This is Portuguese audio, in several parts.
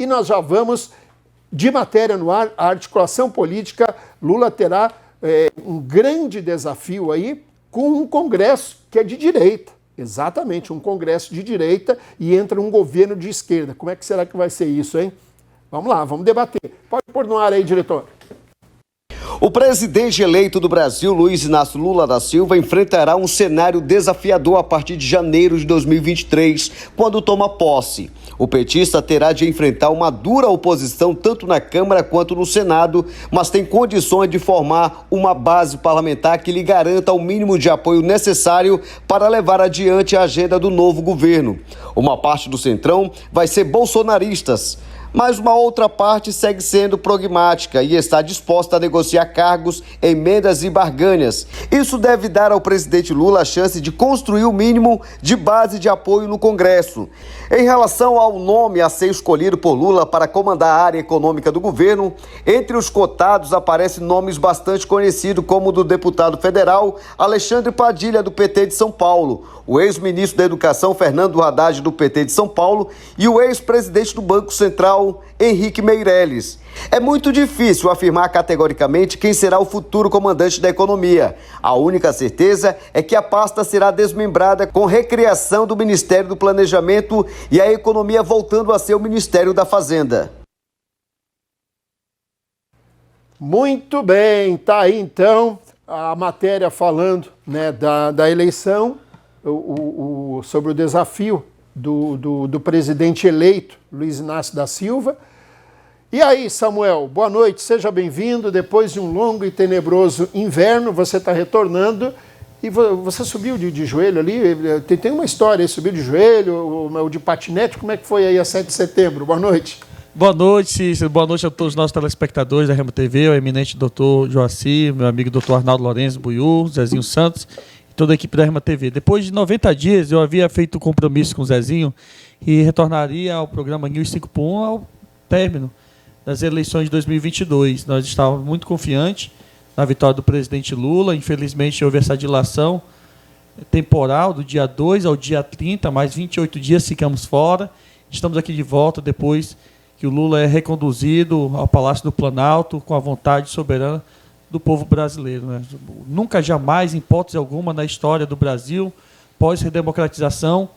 E nós já vamos de matéria no ar, a articulação política. Lula terá um grande desafio aí com um Congresso que é de direita. Exatamente, um Congresso de direita e entra um governo de esquerda. Como é que será que vai ser isso, hein? Vamos lá, vamos debater. Pode pôr no ar aí, diretor. O presidente eleito do Brasil, Luiz Inácio Lula da Silva, enfrentará um cenário desafiador a partir de janeiro de 2023, quando toma posse. O petista terá de enfrentar uma dura oposição tanto na Câmara quanto no Senado, mas tem condições de formar uma base parlamentar que lhe garanta o mínimo de apoio necessário para levar adiante a agenda do novo governo. Uma parte do Centrão vai ser bolsonaristas, mas uma outra parte segue sendo pragmática e está disposta a negociar cargos, emendas e barganhas. Isso deve dar ao presidente Lula a chance de construir o mínimo de base de apoio no Congresso. Em relação ao nome a ser escolhido por Lula para comandar a área econômica do governo, entre os cotados aparecem nomes bastante conhecidos, como o do deputado federal Alexandre Padilha, do PT de São Paulo, o ex-ministro da Educação Fernando Haddad, do PT de São Paulo, e o ex-presidente do Banco Central, Henrique Meirelles. É muito difícil afirmar categoricamente quem será o futuro comandante da economia. A única certeza é que a pasta será desmembrada com recriação do Ministério do Planejamento e a economia voltando a ser o Ministério da Fazenda. Muito bem, tá aí então a matéria falando, né, da eleição, sobre o desafio do presidente eleito, Luiz Inácio da Silva. E aí, Samuel, boa noite, seja bem-vindo. Depois de um longo e tenebroso inverno, você está retornando e você subiu de joelho ali. Tem uma história aí, subiu de joelho, ou de patinete. Como é que foi aí a 7 de setembro? Boa noite. Boa noite, Cícero. Boa noite a todos os nossos telespectadores da Rema TV, o eminente doutor Joacir, meu amigo doutor Arnaldo Lourenço Buiú, Zezinho Santos e toda a equipe da Rema TV. Depois de 90 dias, eu havia feito um compromisso com o Zezinho e retornaria ao programa News 5 por 1 ao término das eleições de 2022. Nós estávamos muito confiantes na vitória do presidente Lula. Infelizmente, houve essa dilação temporal do dia 2 ao dia 30, mais 28 dias ficamos fora. Estamos aqui de volta depois que o Lula é reconduzido ao Palácio do Planalto com a vontade soberana do povo brasileiro, né? Nunca, jamais, em hipótese alguma, na história do Brasil, pós-redemocratização,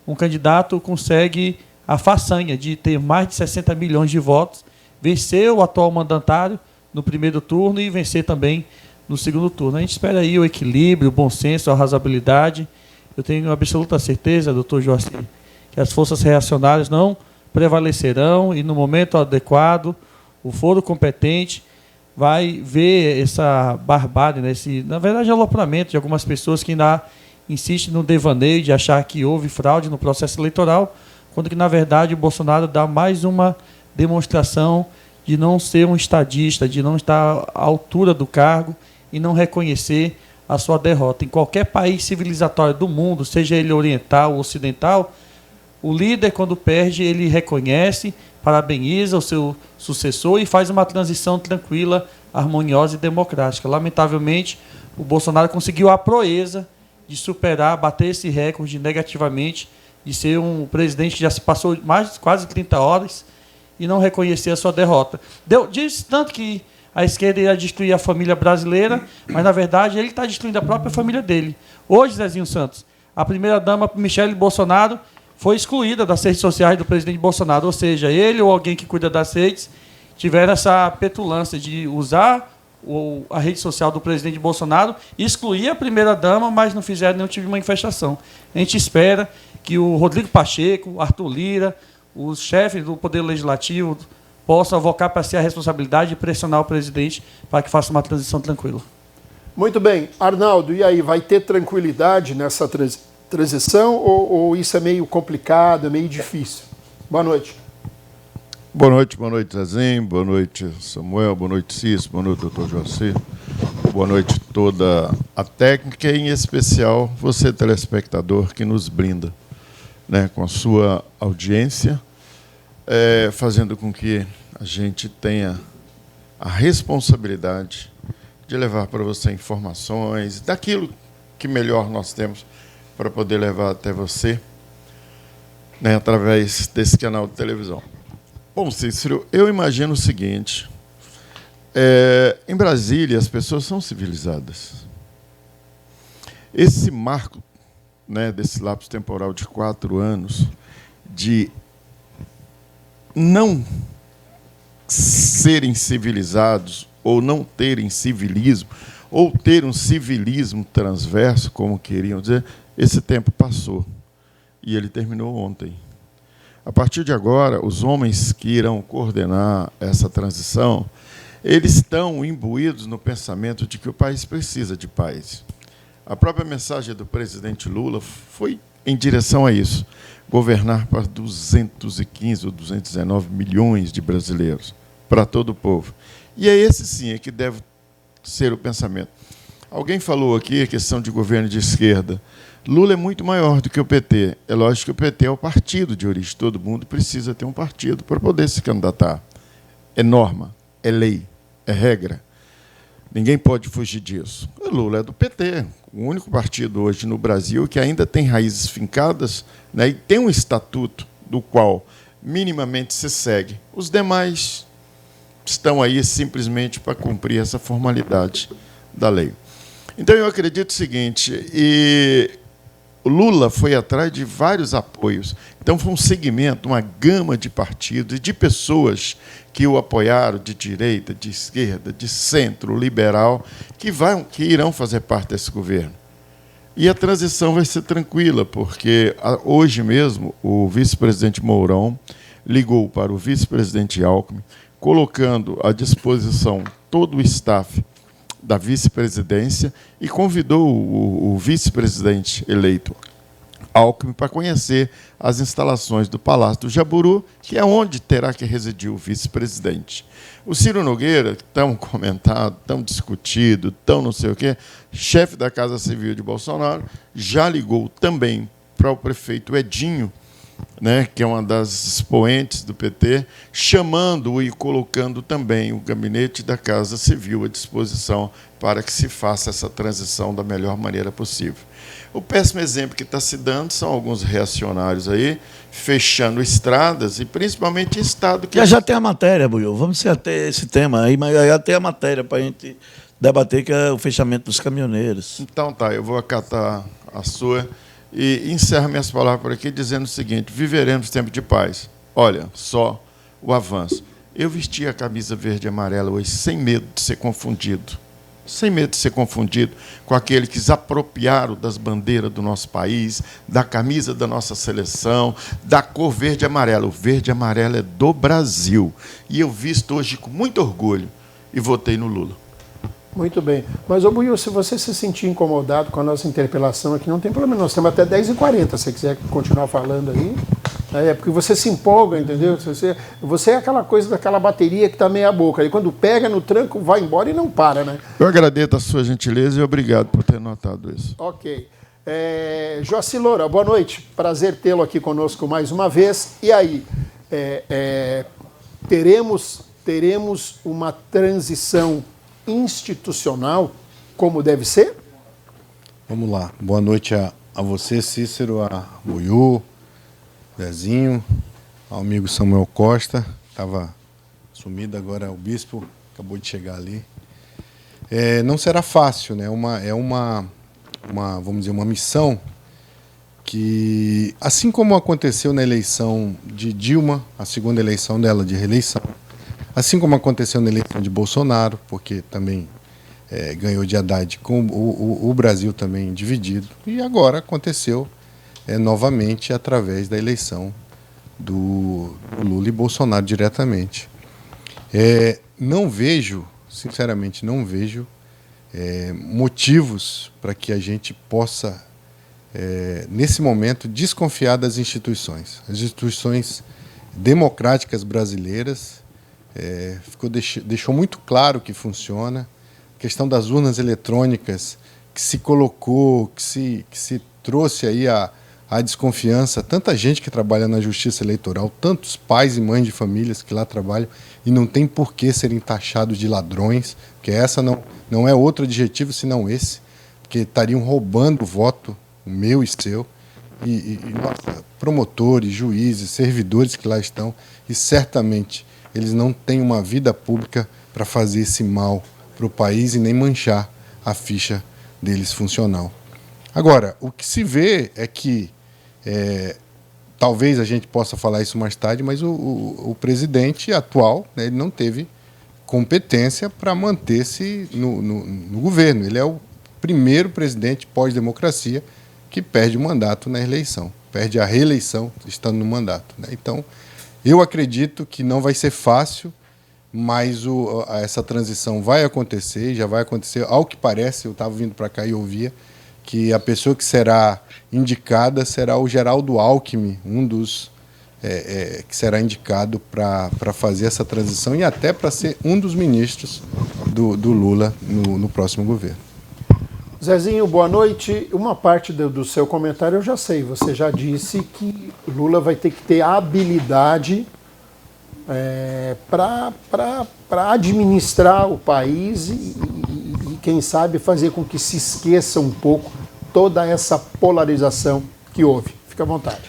um candidato consegue a façanha de ter mais de 60 milhões de votos, vencer o atual mandatário no primeiro turno e vencer também no segundo turno. A gente espera aí o equilíbrio, o bom senso, a razoabilidade. Eu tenho absoluta certeza, doutor Joacir, que as forças reacionárias não prevalecerão e, no momento adequado, o foro competente vai ver essa barbárie, né? Na verdade, alopramento de algumas pessoas que ainda insistem no devaneio de achar que houve fraude no processo eleitoral, quando que, na verdade, o Bolsonaro dá mais uma demonstração de não ser um estadista, de não estar à altura do cargo e não reconhecer a sua derrota. Em qualquer país civilizatório do mundo, seja ele oriental ou ocidental, o líder, quando perde, ele reconhece, parabeniza o seu sucessor e faz uma transição tranquila, harmoniosa e democrática. Lamentavelmente, o Bolsonaro conseguiu a proeza de superar, bater esse recorde negativamente, de ser um presidente que já se passou quase 30 horas e não reconhecer a sua derrota. Diz tanto que a esquerda ia destruir a família brasileira, mas, na verdade, ele está destruindo a própria família dele. Hoje, Zezinho Santos, a primeira-dama, Michele Bolsonaro, foi excluída das redes sociais do presidente Bolsonaro. Ou seja, ele ou alguém que cuida das redes tiveram essa petulância de usar a rede social do presidente Bolsonaro, excluir a primeira-dama, mas não fizeram nenhum tipo de manifestação. A gente espera que o Rodrigo Pacheco, Arthur Lira, os chefes do Poder Legislativo possam avocar para si a responsabilidade de pressionar o presidente para que faça uma transição tranquila. Muito bem. Arnaldo, e aí, vai ter tranquilidade nessa transição ou isso é meio complicado, é meio difícil? Boa noite. Boa noite, Zezinho. Boa noite, Samuel. Boa noite, Cícero. Boa noite, doutor Joacir. Boa noite toda a técnica e, em especial, você, telespectador, que nos brinda, né, com a sua audiência, fazendo com que a gente tenha a responsabilidade de levar para você informações daquilo que melhor nós temos para poder levar até você, né, através desse canal de televisão. Bom, Cícero, eu imagino o seguinte. Em Brasília, as pessoas são civilizadas. Esse marco, né, desse lapso temporal de 4 anos, de não serem civilizados, ou não terem civilismo, ou ter um civilismo transverso, como queriam dizer, esse tempo passou. E ele terminou ontem. A partir de agora, os homens que irão coordenar essa transição, eles estão imbuídos no pensamento de que o país precisa de paz. A própria mensagem do presidente Lula foi em direção a isso, governar para 215 ou 219 milhões de brasileiros, para todo o povo. E é esse, sim, que deve ser o pensamento. Alguém falou aqui a questão de governo de esquerda. Lula é muito maior do que o PT. É lógico que o PT é o partido de origem. Todo mundo precisa ter um partido para poder se candidatar. É norma, é lei, é regra. Ninguém pode fugir disso. O Lula é do PT, o único partido hoje no Brasil que ainda tem raízes fincadas, né, e tem um estatuto do qual minimamente se segue. Os demais estão aí simplesmente para cumprir essa formalidade da lei. Então, eu acredito o seguinte, o Lula foi atrás de vários apoios. Então, foi um segmento, uma gama de partidos e de pessoas que o apoiaram, de direita, de esquerda, de centro, liberal, que irão fazer parte desse governo. E a transição vai ser tranquila, porque hoje mesmo o vice-presidente Mourão ligou para o vice-presidente Alckmin, colocando à disposição todo o staff da vice-presidência e convidou o vice-presidente eleito Alckmin para conhecer as instalações do Palácio do Jaburu, que é onde terá que residir o vice-presidente. O Ciro Nogueira, tão comentado, tão discutido, tão não sei o quê, chefe da Casa Civil de Bolsonaro, já ligou também para o prefeito Edinho, né, que é uma das expoentes do PT, chamando-o e colocando também o gabinete da Casa Civil à disposição para que se faça essa transição da melhor maneira possível. O péssimo exemplo que está se dando são alguns reacionários aí, fechando estradas, e principalmente em estado que... Já tem a matéria, Buiú. Vamos até esse tema aí, mas já tem a matéria para a gente debater, que é o fechamento dos caminhoneiros. Então tá, eu vou acatar a sua e encerro minhas palavras por aqui dizendo o seguinte: viveremos tempo de paz. Olha só o avanço. Eu vesti a camisa verde e amarela hoje sem medo de ser confundido. Sem medo de ser confundido com aqueles que se apropriaram das bandeiras do nosso país, da camisa da nossa seleção, da cor verde e amarela. O verde e amarelo é do Brasil. E eu visto hoje com muito orgulho e votei no Lula. Muito bem. Mas, ô Buiú, se você se sentir incomodado com a nossa interpelação aqui, não tem problema. Nós temos até 10h40, se você quiser continuar falando aí. É porque você se empolga, entendeu? Você é aquela coisa daquela bateria que está meia boca. Aí quando pega no tranco, vai embora e não para, né? Eu agradeço a sua gentileza e obrigado por ter notado isso. Ok. Joaci Loura, boa noite. Prazer tê-lo aqui conosco mais uma vez. E aí, teremos uma transição institucional como deve ser? Vamos lá. Boa noite a você, Cícero, a Buiú, Zezinho, ao amigo Samuel Costa, estava sumido, agora o bispo acabou de chegar ali. Não será fácil, né? Vamos dizer, uma missão que, assim como aconteceu na eleição de Dilma, a segunda eleição dela de reeleição, assim como aconteceu na eleição de Bolsonaro, porque também ganhou de Haddad com o Brasil também dividido, e agora aconteceu novamente através da eleição do Lula e Bolsonaro diretamente. Não vejo, sinceramente, motivos para que a gente possa, nesse momento, desconfiar das instituições. As instituições democráticas brasileiras deixou muito claro que funciona. A questão das urnas eletrônicas, que se colocou, que se trouxe aí a desconfiança, tanta gente que trabalha na justiça eleitoral, tantos pais e mães de famílias que lá trabalham e não tem por que serem taxados de ladrões, porque essa não é outro adjetivo senão esse, porque estariam roubando o voto, o meu e seu. nossa, promotores, juízes, servidores que lá estão, e certamente eles não têm uma vida pública para fazer esse mal para o país e nem manchar a ficha deles funcional. Agora, o que se vê é que, talvez a gente possa falar isso mais tarde, mas o presidente atual, né, ele não teve competência para manter-se no governo. Ele é o primeiro presidente pós-democracia que perde o mandato na eleição, perde a reeleição estando no mandato, né? Então, eu acredito que não vai ser fácil, mas essa transição vai acontecer, já vai acontecer. Ao que parece, eu estava vindo para cá e ouvia que a pessoa que será indicada será o Geraldo Alckmin, um dos que será indicado para fazer essa transição e até para ser um dos ministros do Lula no próximo governo. Zezinho, boa noite. Uma parte do seu comentário eu já sei. Você já disse que Lula vai ter que ter habilidade para administrar o país e, quem sabe, fazer com que se esqueça um pouco toda essa polarização que houve. Fique à vontade.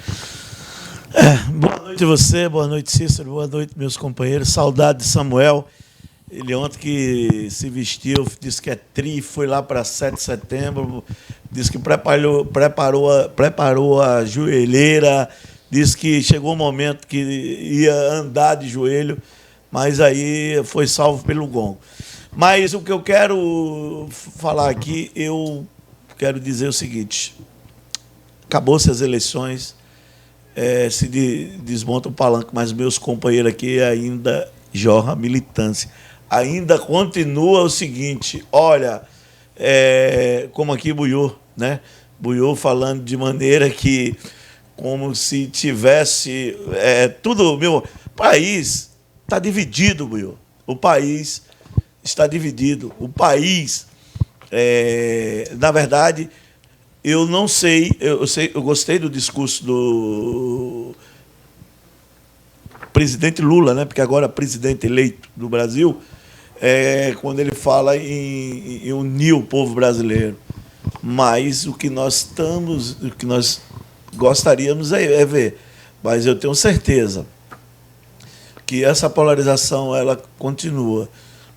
Boa noite a você, boa noite, Cícero, boa noite, meus companheiros. Saudade de Samuel. Ele ontem que se vestiu, disse que é tri, foi lá para 7 de setembro, disse que preparou a joelheira, disse que chegou um momento que ia andar de joelho, mas aí foi salvo pelo gongo. Mas o que eu quero falar aqui, eu quero dizer o seguinte: acabou-se as eleições, se desmonta o palanque, mas meus companheiros aqui ainda jorram a militância. Ainda continua o seguinte, olha, como aqui Buiú, né? Buiú falando de maneira que, como se tivesse tudo, meu país está dividido, Buiú. O país está dividido. O país, na verdade, eu não sei, eu gostei do discurso do presidente Lula, né? Porque agora é presidente eleito do Brasil, quando ele fala em unir o povo brasileiro. Mas o que nós gostaríamos é ver. Mas eu tenho certeza que essa polarização ela continua.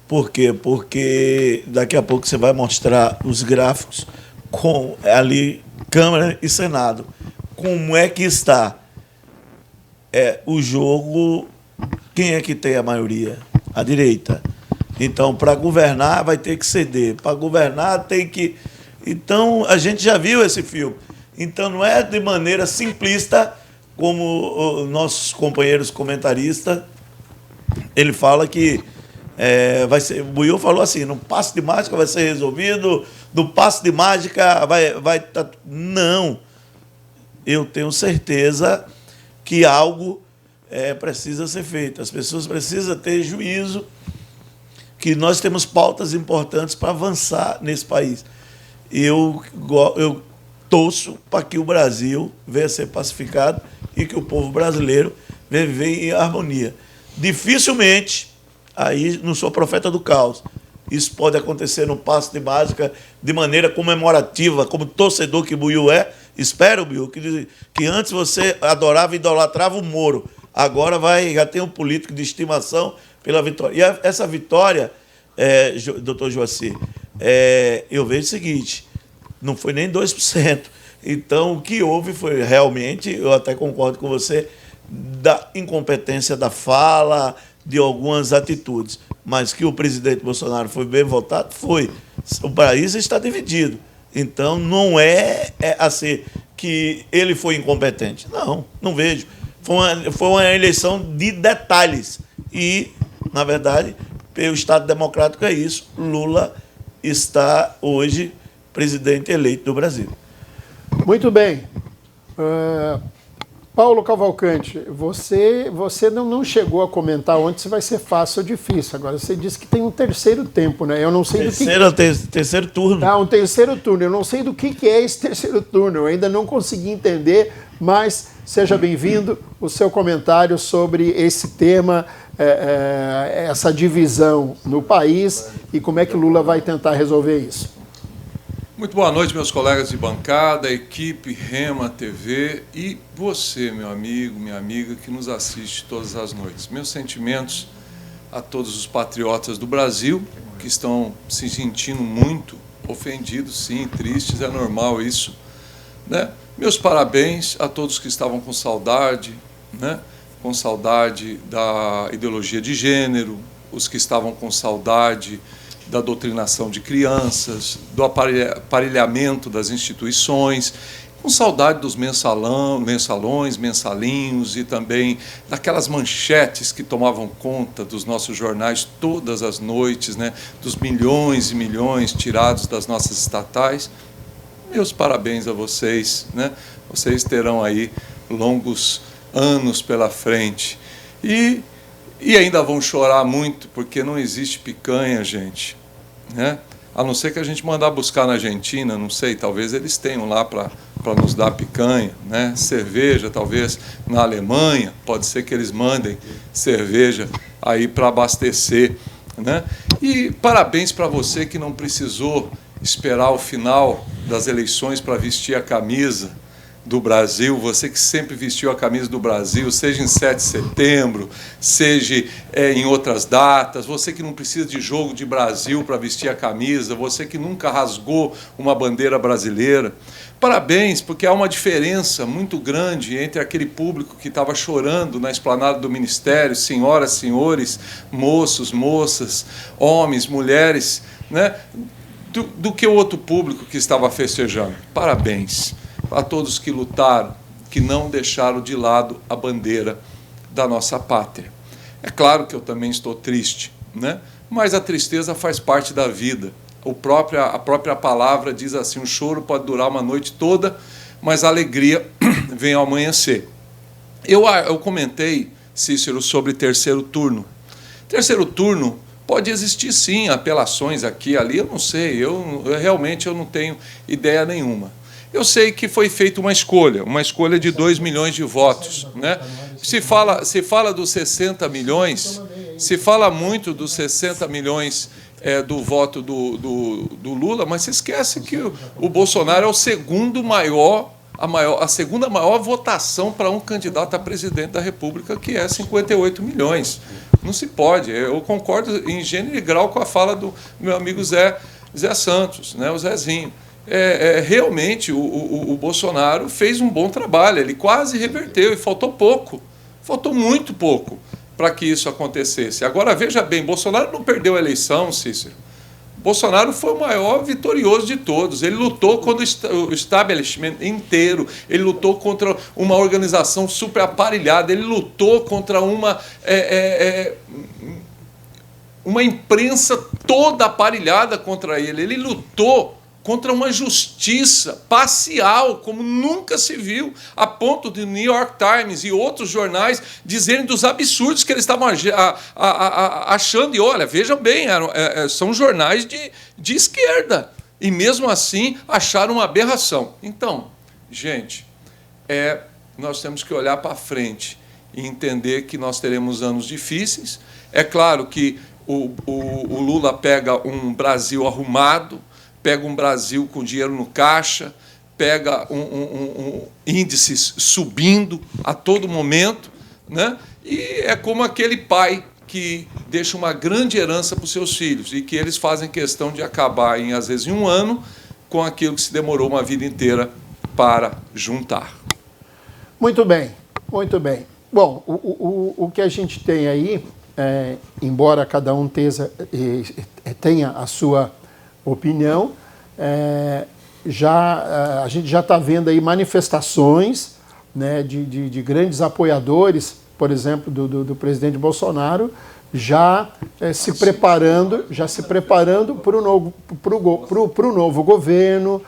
Por quê? Porque daqui a pouco você vai mostrar os gráficos com ali Câmara e Senado. Como é que está o jogo? Quem é que tem a maioria? A direita. Então, para governar, vai ter que ceder. Para governar, tem que... Então, a gente já viu esse filme. Então, não é de maneira simplista, como os nossos companheiros comentaristas, ele fala que vai ser... O Buiú falou assim, no passe de mágica vai ser resolvido, no passe de mágica vai não. Eu tenho certeza que algo precisa ser feito. As pessoas precisam ter juízo, que nós temos pautas importantes para avançar nesse país. Eu torço para que o Brasil venha a ser pacificado e que o povo brasileiro venha viver em harmonia. Dificilmente, aí não sou profeta do caos, isso pode acontecer no passe de mágica de maneira comemorativa, como torcedor que Buiú é. Espero, Buiú, que antes você adorava e idolatrava o Moro. Agora já tem um político de estimação pela vitória. E essa vitória, doutor Joacir, eu vejo o seguinte, não foi nem 2%. Então, o que houve foi realmente, eu até concordo com você, da incompetência da fala, de algumas atitudes. Mas que o presidente Bolsonaro foi bem votado, foi. O país está dividido. Então, não é assim que ele foi incompetente. Não vejo. Foi uma eleição de detalhes. E, na verdade, o Estado Democrático é isso. Lula está hoje presidente eleito do Brasil. Muito bem. Paulo Cavalcante, você não chegou a comentar ontem se vai ser fácil ou difícil. Agora, você disse que tem um terceiro tempo, né? Eu não sei terceiro turno. Um terceiro turno. Eu não sei do que é esse terceiro turno. Eu ainda não consegui entender, mas seja bem-vindo o seu comentário sobre esse tema, essa divisão no país e como é que Lula vai tentar resolver isso. Muito boa noite, meus colegas de bancada, equipe Rema TV e você, meu amigo, minha amiga, que nos assiste todas as noites. Meus sentimentos a todos os patriotas do Brasil que estão se sentindo muito ofendidos, sim, tristes, é normal isso, né? Meus parabéns a todos que estavam com saudade, né? Com saudade da ideologia de gênero, os que estavam com saudade da doutrinação de crianças, do aparelhamento das instituições, com saudade dos mensalões, mensalinhos e também daquelas manchetes que tomavam conta dos nossos jornais todas as noites, né? Dos milhões e milhões tirados das nossas estatais. Meus parabéns a vocês, né? Vocês terão aí longos anos pela frente. E ainda vão chorar muito, porque não existe picanha, gente, né? A não ser que a gente mandar buscar na Argentina, não sei, talvez eles tenham lá para nos dar picanha, né? Cerveja, talvez na Alemanha, pode ser que eles mandem cerveja aí para abastecer, né? E parabéns para você que não precisou esperar o final das eleições para vestir a camisa do Brasil, você que sempre vestiu a camisa do Brasil, seja em 7 de setembro, seja em outras datas, você que não precisa de jogo de Brasil para vestir a camisa, você que nunca rasgou uma bandeira brasileira. Parabéns, porque há uma diferença muito grande entre aquele público que estava chorando na esplanada do Ministério, senhoras, senhores, moços, moças, homens, mulheres, né? Do que o outro público que estava festejando. Parabéns a todos que lutaram, que não deixaram de lado a bandeira da nossa pátria. É claro que eu também estou triste, né? Mas a tristeza faz parte da vida. A própria palavra diz assim, o choro pode durar uma noite toda, mas a alegria vem ao amanhecer. Eu comentei, Cícero, sobre terceiro turno. Terceiro turno pode existir sim, apelações aqui e ali, eu não sei, eu realmente não tenho ideia nenhuma. Eu sei que foi feita uma escolha de 2 milhões de votos, né? Se fala dos 60 milhões, se fala muito dos 60 milhões do voto do Lula, mas se esquece que o Bolsonaro é o segundo maior, a segunda maior votação para um candidato a presidente da República, que é 58 milhões. Não se pode. Eu concordo em gênero e grau com a fala do meu amigo Zé Santos, né? O Zezinho. Realmente o Bolsonaro fez um bom trabalho, ele quase reverteu e faltou muito pouco para que isso acontecesse. Agora, veja bem, Bolsonaro não perdeu a eleição, Cícero. Bolsonaro foi o maior vitorioso de todos. Ele lutou contra o establishment inteiro, ele lutou contra uma organização super aparelhada, ele lutou contra uma imprensa toda aparelhada contra ele, ele lutou contra uma justiça parcial, como nunca se viu, a ponto de New York Times e outros jornais dizerem dos absurdos que eles estavam achando. E olha, vejam bem, são jornais de esquerda. E mesmo assim acharam uma aberração. Então, gente, nós temos que olhar para frente e entender que nós teremos anos difíceis. É claro que o Lula pega um Brasil arrumado, pega um Brasil com dinheiro no caixa, pega índices subindo a todo momento, né? E é como aquele pai que deixa uma grande herança para os seus filhos e que eles fazem questão de acabar, às vezes, em um ano, com aquilo que se demorou uma vida inteira para juntar. Muito bem, muito bem. Bom, o que a gente tem aí, embora cada um tenha a sua opinião, a gente já está vendo aí manifestações, né, de grandes apoiadores, por exemplo, do presidente Bolsonaro, já se preparando para o novo governo,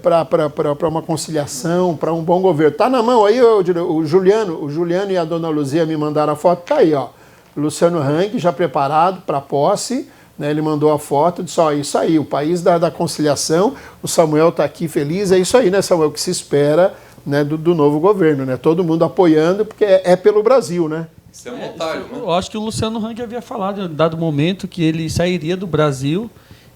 para uma conciliação, para um bom governo. Está na mão aí, o Juliano e a dona Luzia me mandaram a foto, está aí, ó, Luciano Hang já preparado para a posse. Ele mandou a foto, disse, isso aí, o país da conciliação, o Samuel está aqui feliz, é isso aí, né, Samuel, que se espera, né, do novo governo, né, todo mundo apoiando, porque é pelo Brasil, né? Isso é montagem, né? Eu acho que o Luciano Hang havia falado, em dado momento, que ele sairia do Brasil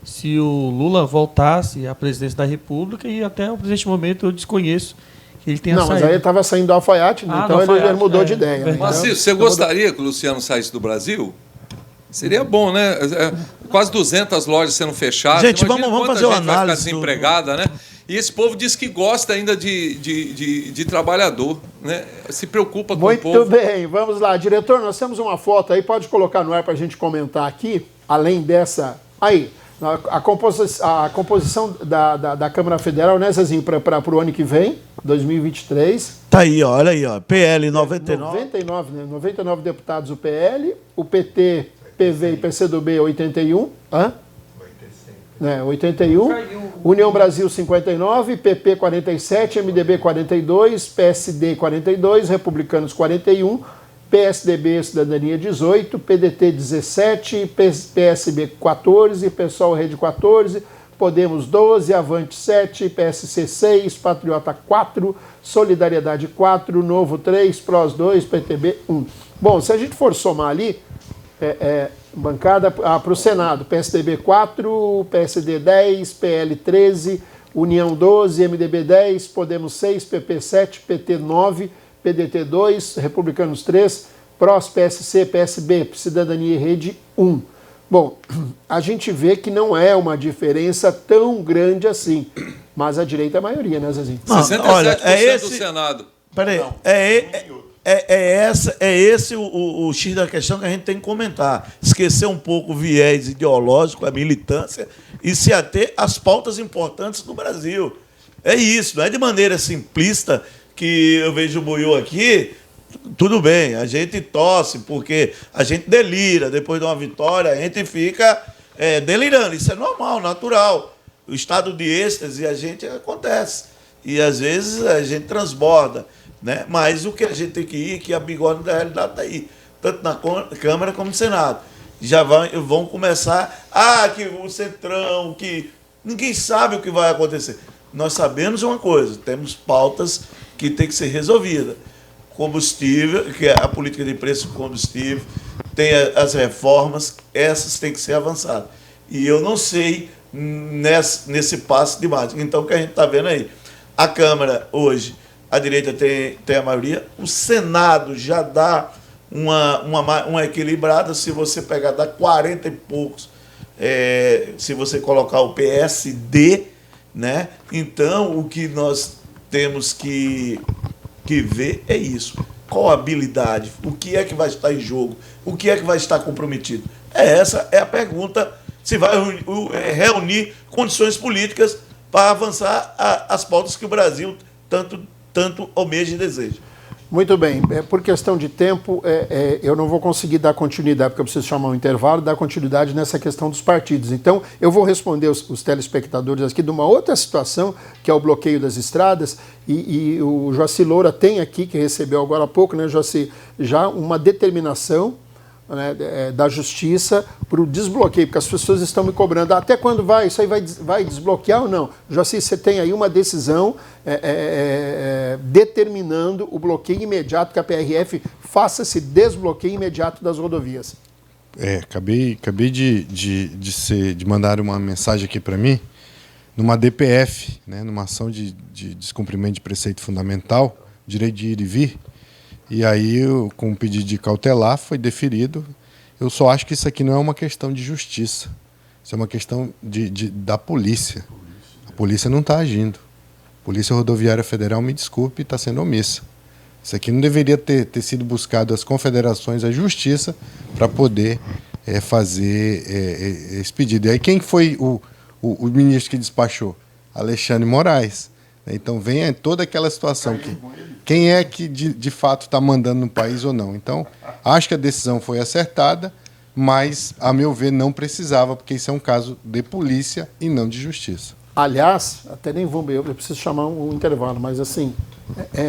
se o Lula voltasse à presidência da República, e até o presente momento eu desconheço que ele tenha Não, saído. mas aí ele estava saindo do alfaiate, né? Então ele mudou de ideia. Né? Mas Então, você gostaria que o Luciano saísse do Brasil? Seria bom, né? Quase 200 lojas sendo fechadas. Gente, Imagina vamos quanta fazer uma gente vai ficar análise desempregada, né? E esse povo diz que gosta ainda de trabalhador, né? Se preocupa com o povo. Muito bem, vamos lá. Diretor, nós temos uma foto aí, pode colocar no ar para a gente comentar aqui, além dessa... Aí, a composição da Câmara Federal, né, Zezinho, para o ano que vem, 2023. Tá aí, ó, olha aí, ó, PL 99. 99, né? 99 deputados o PL, o PT, PV e PCdoB 81. Hã? 81. União Brasil 59, PP 47, MDB 42, PSD 42, Republicanos 41, PSDB Cidadania 18, PDT 17, PSB 14, PSOL Rede 14, Podemos 12, Avante 7, PSC 6, Patriota 4, Solidariedade 4, Novo 3, PROS 2, PTB 1. Bom, se a gente for somar ali, bancada para o Senado, PSDB 4, PSD 10, PL 13, União 12, MDB 10, Podemos 6, PP 7, PT 9, PDT 2, Republicanos 3, PROS, PSC, PSB, Cidadania e Rede 1. Bom, a gente vê que não é uma diferença tão grande assim, mas a direita é a maioria, né, Zezinho? 67% olha, do Senado. Peraí, esse o X da questão que a gente tem que comentar. Esquecer um pouco o viés ideológico, a militância, e se ater às pautas importantes do Brasil. É isso, não é de maneira simplista que eu vejo o Buiú aqui. Tudo bem, a gente torce, porque a gente delira. Depois de uma vitória, a gente fica delirando. Isso é normal, natural. O estado de êxtase a gente acontece. E, às vezes, a gente transborda. Né? Mas o que a gente tem que ir, que a bigode da realidade está aí. Tanto na Câmara como no Senado. Já vão começar... que o Centrão, que... Ninguém sabe o que vai acontecer. Nós sabemos uma coisa, temos pautas que tem que ser resolvidas. Combustível, que é a política de preço do combustível, tem as reformas, essas têm que ser avançadas. E eu não sei nesse passo de mágica. Então, o que a gente está vendo aí? A Câmara, hoje, a direita tem a maioria, o Senado já dá uma equilibrada, se você pegar, dá 40 e poucos, se você colocar o PSD, né? Então, o que nós temos que ver é isso. Qual a habilidade? O que é que vai estar em jogo? O que é que vai estar comprometido? Essa é a pergunta. Se vai reunir condições políticas para avançar as pautas que o Brasil tanto almeja e deseja. Muito bem. Por questão de tempo, eu não vou conseguir dar continuidade, porque eu preciso chamar um intervalo, dar continuidade nessa questão dos partidos. Então, eu vou responder os telespectadores aqui de uma outra situação, que é o bloqueio das estradas, e o Joaci Loura tem aqui, que recebeu agora há pouco, né, Joaci, já uma determinação, né, da Justiça para o desbloqueio, porque as pessoas estão me cobrando, até quando isso aí vai desbloquear ou não? Joaci, você tem aí uma decisão determinando o bloqueio imediato, que a PRF faça esse desbloqueio imediato das rodovias. Acabei de mandar uma mensagem aqui para mim, numa DPF, né, numa ação de descumprimento de preceito fundamental, direito de ir e vir. E aí, com o pedido de cautelar, foi deferido. Eu só acho que isso aqui não é uma questão de justiça. Isso é uma questão da polícia. A polícia não está agindo. A Polícia Rodoviária Federal, me desculpe, está sendo omissa. Isso aqui não deveria ter sido buscado às confederações, à justiça, para poder fazer esse pedido. E aí, quem foi o ministro que despachou? Alexandre Moraes. Então, vem toda aquela situação que... Quem é que, de fato, está mandando no país ou não. Então, acho que a decisão foi acertada, mas, a meu ver, não precisava, porque isso é um caso de polícia e não de justiça. Aliás, até nem vou, eu preciso chamar um intervalo, mas assim,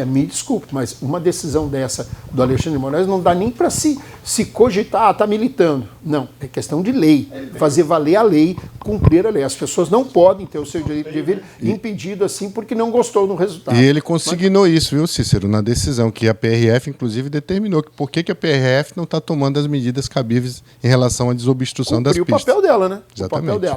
me desculpe, mas uma decisão dessa do Alexandre Moraes não dá nem para se cogitar, está militando. Não, é questão de lei, fazer valer a lei, cumprir a lei. As pessoas não podem ter o seu direito de vir impedido assim porque não gostou do resultado. E ele consignou isso, viu, Cícero, na decisão que a PRF, inclusive, determinou que por que a PRF não está tomando as medidas cabíveis em relação à desobstrução das pistas. O papel dela, né? Exatamente. O papel dela.